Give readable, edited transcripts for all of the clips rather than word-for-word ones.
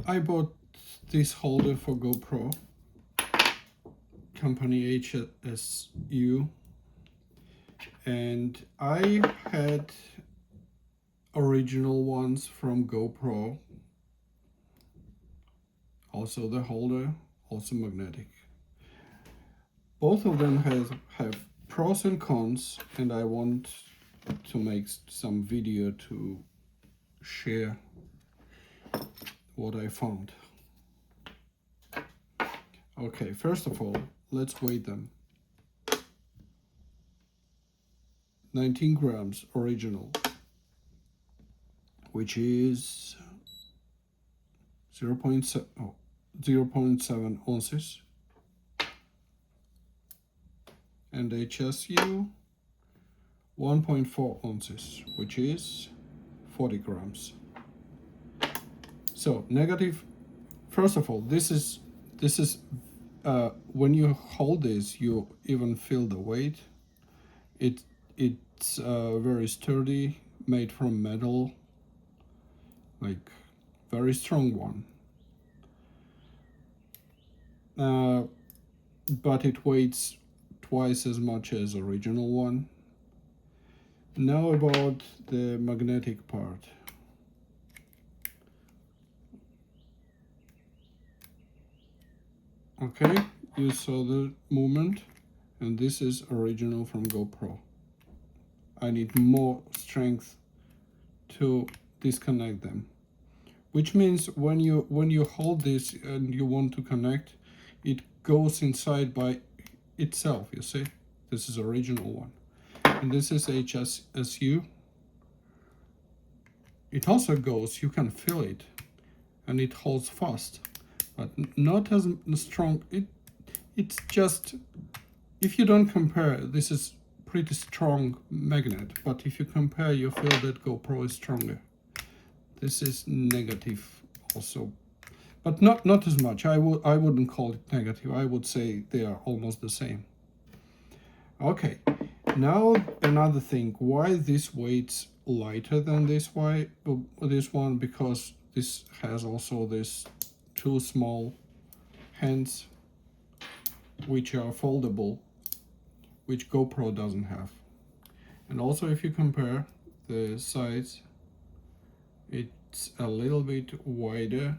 I bought this holder for GoPro, company HSU, and I had original ones from GoPro, also the holder, also magnetic. Both of them have pros and cons, and I want to make some video to share what I found. Okay, first of all, let's weigh them. 19 grams original, which is 0.7 ounces, and HSU 1.4 ounces, which is 40 grams. So negative. First of all, this is when you hold this, you even feel the weight. It's very sturdy, made from metal, like very strong one. But it weighs twice as much as original one. Now about the magnetic part. Okay, you saw the movement, and this is original from GoPro. I need more strength to disconnect them, which means when you hold this and you want to connect, it goes inside by itself. You see, this is original one, and this is HSU. It also goes, you can feel it, and it holds fast, but not as strong. It's just, if you don't compare, this is pretty strong magnet, but if you compare, you feel that GoPro is stronger. This is negative also, but not as much. I wouldn't call it negative. I would say they are almost the same. Okay, now another thing, why this weight's lighter than this one, because this has also this two small hands which are foldable, which GoPro doesn't have. And also if you compare the sides, it's a little bit wider,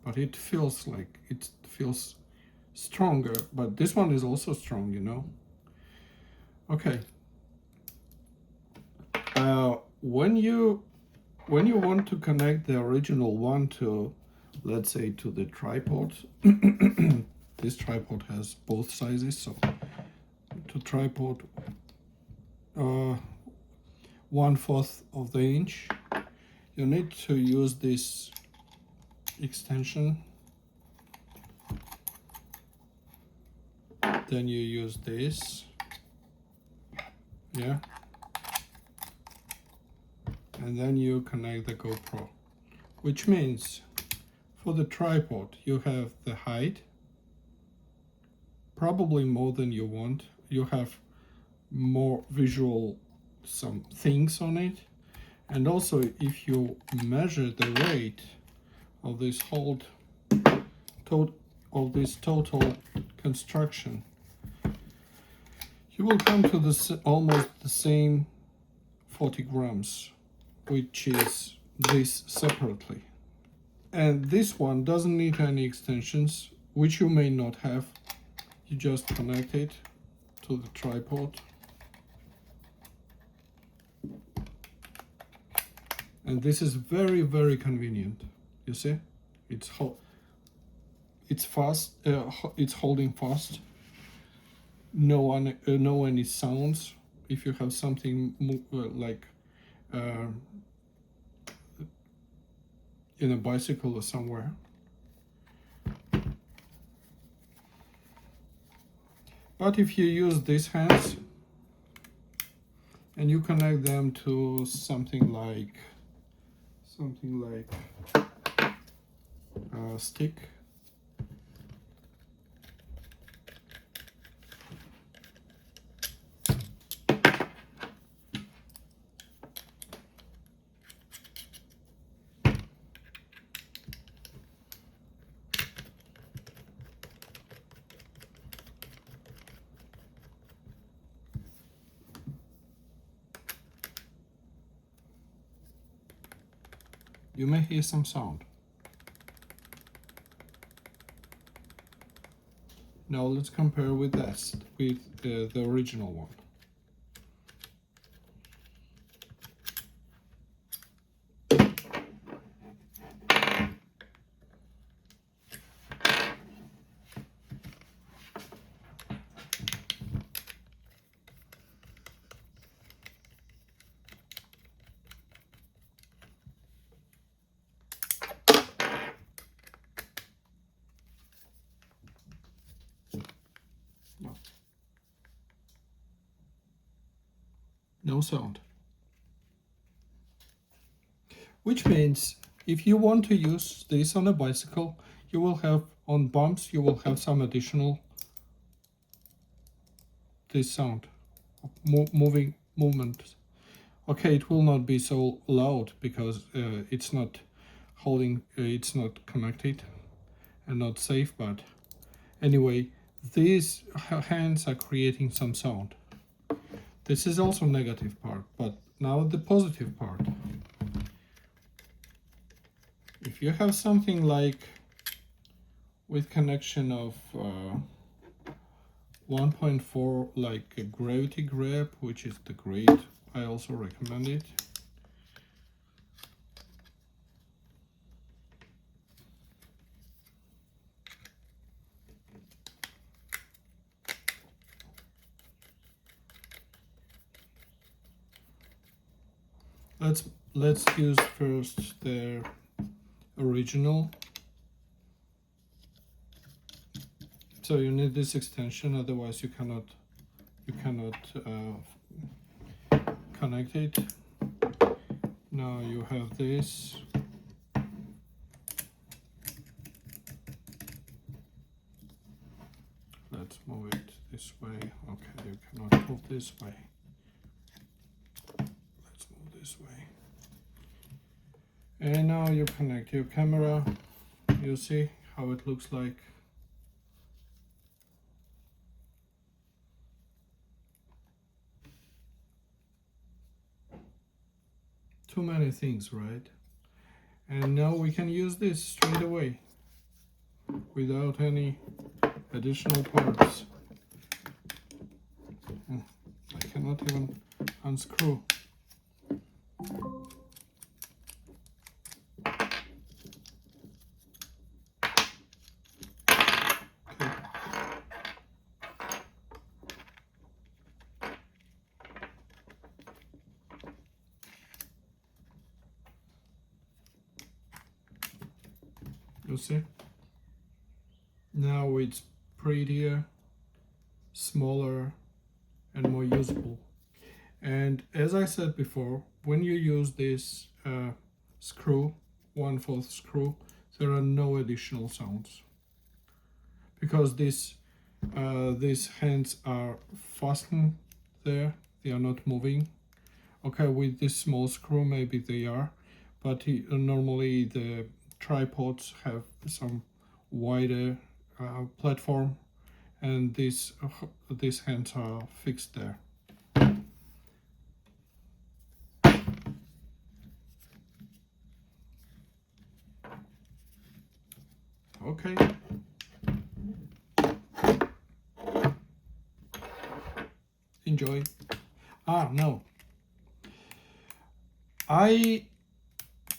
but it feels stronger, but this one is also strong, you know. Okay, when you want to connect the original one to, let's say, to the tripod, this tripod has both sizes, so to tripod 1/4 of the inch, you need to use this extension. Then you use this, yeah, and then you connect the GoPro, which means for the tripod you have the height, probably more than you want. You have more visual, some things on it, and also if you measure the weight of this total construction, you will come to this almost the same 40 grams, which is this separately. And this one doesn't need any extensions, which you may not have. You just connect it to the tripod, and this is very, very convenient. You see, it's fast. It's holding fast. No any sounds. If you have something like in a bicycle or somewhere. But if you use these hands and you connect them to something like a stick, you may hear some sound. Now let's compare with this, with the original one. No sound. Which means if you want to use this on a bicycle, you will have on bumps, you will have some additional this sound, moving movement. Okay, it will not be so loud because it's not holding, it's not connected and not safe, but anyway, these hands are creating some sound. This is also negative part, but now the positive part. If you have something like with connection of 1.4, like a gravity grab, which is the great, I also recommend it. Let's use first the original. So you need this extension, otherwise you cannot connect it. Now you have this. Let's move it this way. Okay, you cannot move this way. Let's move this way. And now you connect your camera. You see how it looks like. Too many things, right? And now we can use this straight away without any additional parts. I cannot even unscrew. You see? Now it's prettier, smaller, and more usable. And as I said before, when you use this screw, 1/4 screw, there are no additional sounds because these hands are fastened there. They are not moving. Okay, with this small screw maybe they are, but normally the tripods have some wider platform, and these hands are fixed there. Okay. Enjoy. No. I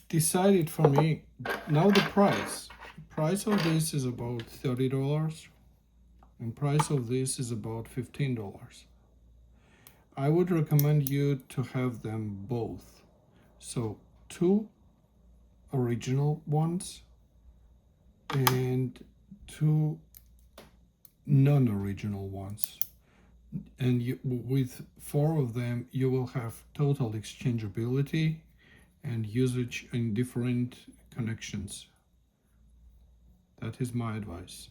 decided for me, now the price of this is about $30 and price of this is about $15. I would recommend you to have them both. So 2 original ones and 2 non-original ones. And with 4 of them, you will have total exchangeability and usage in different connections. That is my advice.